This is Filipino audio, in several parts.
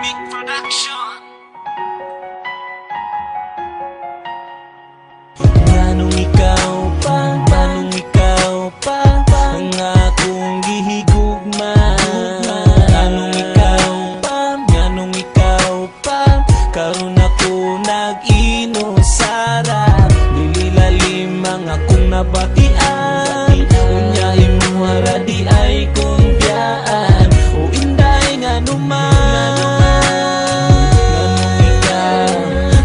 Big Production. Nganong ikaw pa, nganong ikaw pa ang akong gihigugma. Nganong ikaw pa, nganong ikaw pa karon ako nag-inosara. Dili lalim ang akong nabatian, unya imuha ra di ay kong biyaan. O inday nganuman,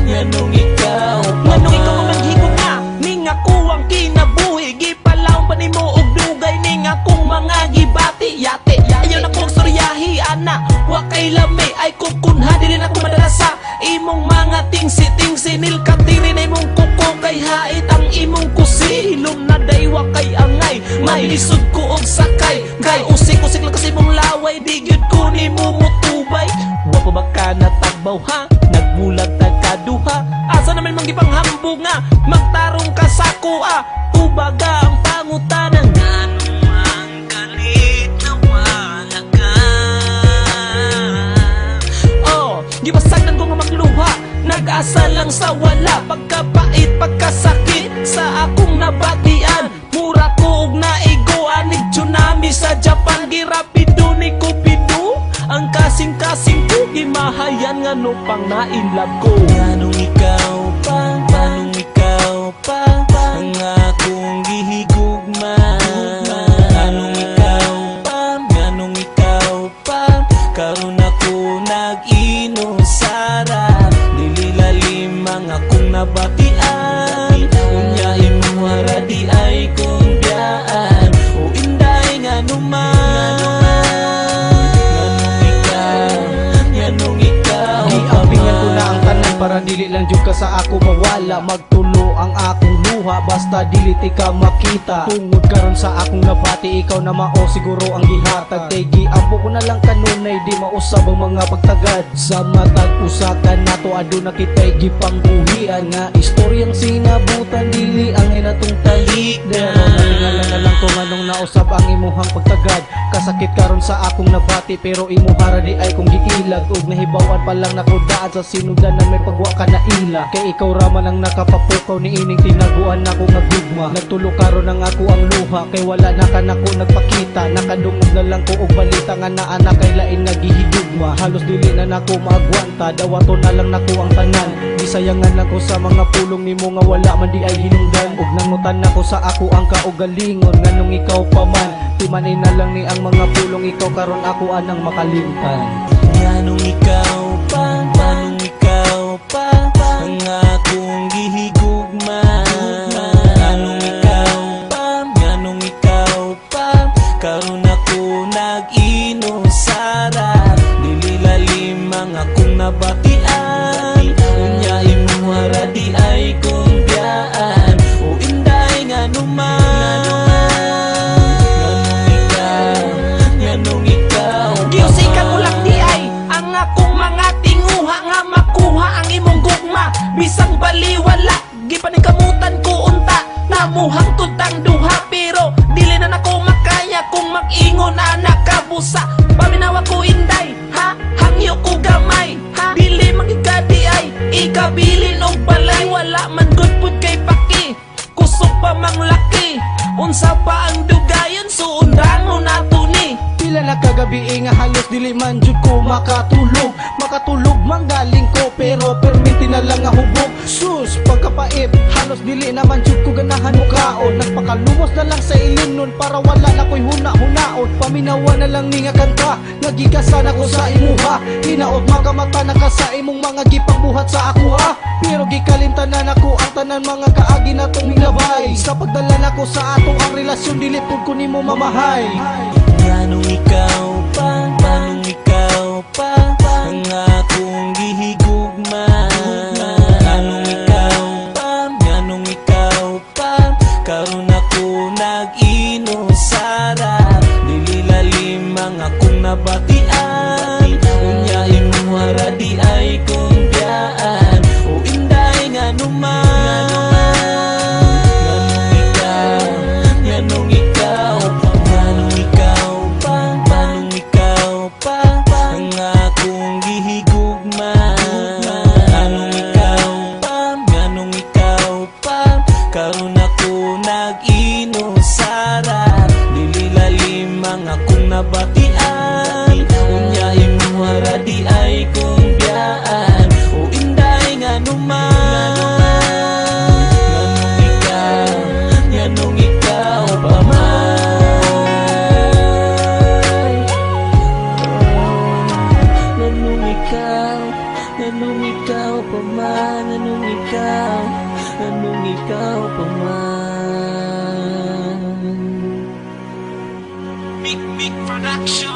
nganong ikaw Nganong ikaw ang naghigog na ning ako ang kinabuhi. Gipalaw pa nimo og dugay ning akong mga gibati. Yate ayaw na kong storyahi ana, wa kay lami ay kukunha. Dili na ko madala sa imong mga tingsi-tingsi. Nilkatiri na imong kuko kay hait ang imong kusi. Hilom na daywa kay angay, malisod ko og sakay. Kay usik-usik lang kasi mong laway, di gyud ko nimo mutubay. Wa pa ba ka natagbaw ha? Nagbulag tagkaduha. Asa naman mang gipanghambog nga magtarong ka sa kuha. Ubaga ang pangutanan, Nganong ang galit na wala ka. oh, gibasagnan ko nga magluha. Nag-asa lang sa wala, pagkapait, pagkasakit sa akong nabatian. Mura ko og naigo, anig tsunami sa Japan. Girapido ni Cupido ang kasing-kasing ko. Gimahayan nga no pang nainlove ko. Nganong ikaw pa, nganong ikaw pa ang akong gihigugma. Nganong ikaw pa, nganong ikaw pa karon ako nag-inosara. Dili lalim ang akong nabatian, unya imuha ra di ay kong biyaan. O inday nganuman, nganong ikaw Giabingan ko na ang tanan para dili lang jud ka sa ako mawala. Magtulo ang akong luha basta dili ti ka makita. Tungod karon sa akong nabati, ikaw na mao siguro ang gihatag. Tay giampo ko na lang kanunay, di mausab ang mga pagtagad. Sa matag usakan nato aduna kitay gipangbuhian nga istoryang sinabutan, dili ang inatong talikdan. Nalingalan na lang ko nganong nausab ang imuhang pagtagad. Kasakit karon sa akong nabati pero imuhara di ay kong giilag. Ug nahibawan pa lang nako daan sa sinugdan na may pagwa ka na ila. Kay ikaw raman ang nakapapukaw ni ining tinaguan nako nga gugma. Nagtulo karon ang ako ang luha kay wala na ka nako nagpakita. Nakadungog na lang ko og balita nga naa na kay lain nga gihigugma. Halos dili na nako maagwanta, dawato na lang nako ang tanan. Gisayangan ako sa mga pulong nimo nga wala man di ay hinungdan. Ug nangutan nako sa ako ang kaugalingon nganong ikaw pa man. Timanay na lang ni ang mga pulong, ikaw karon ako anang makalimtan. Nganong ikaw pa, nganong ikaw pa ang akong gihigugma. Nganong ikaw pa, nganong ikaw pa karon ako nag-inosara. Dili lalim ang akong nabatian, unya imuha ra di ay kong biyaan. O inday nganuman, nganong ikaw Giusikan mo lang di ay ang akong mga tinguha nga makuha ang imong gugma. Bisang baliwala, gipanikamutan ko unta. Namuhang tutang duha pero dili na nako makaya kung mag-ingon na nakabusa. Paminawa ko inday, ha? Hangyo ko gamay, ha? Dili magigadi ay ikabilin og balay. Wala man good pud kay paki, kusog pa mang laki. Unsa pa ang dugayon suundangon nato ni. Pila na kagabi nga halos dili man jud ko makatulog. Makatulog manggaling ko pero perminti na lang nga hubog. Sus, pagkapait, halos dili naman jud ko ganahan mukaon. Nagpakalumos na lang sa ilinon para wala na ko'y huna-hunaon. Paminawa na lang ni nga kanta, nagigasan ako sa imuha. Hinaot makamata na ka sa imong mga gipangbuhat sa ako ha. Pero gikalimtanan ako ang tanan mga kaagi na tong nabay. Sa pagdala nako sa ato ang relasyon, dili pud ko nimo mamahay. Nganong ikaw pa, nganong ikaw pa ang akong gihigugma. Nganong ikaw pa, nganong ikaw pa karon ako nag-inosara. Dili lalim ang akong nabatian, unya imuha ra di ay kong biyaan. O inday nganuman, nganong ikaw nganong ikaw pa ang akong gihigugma. ikaw pa man. Big Production.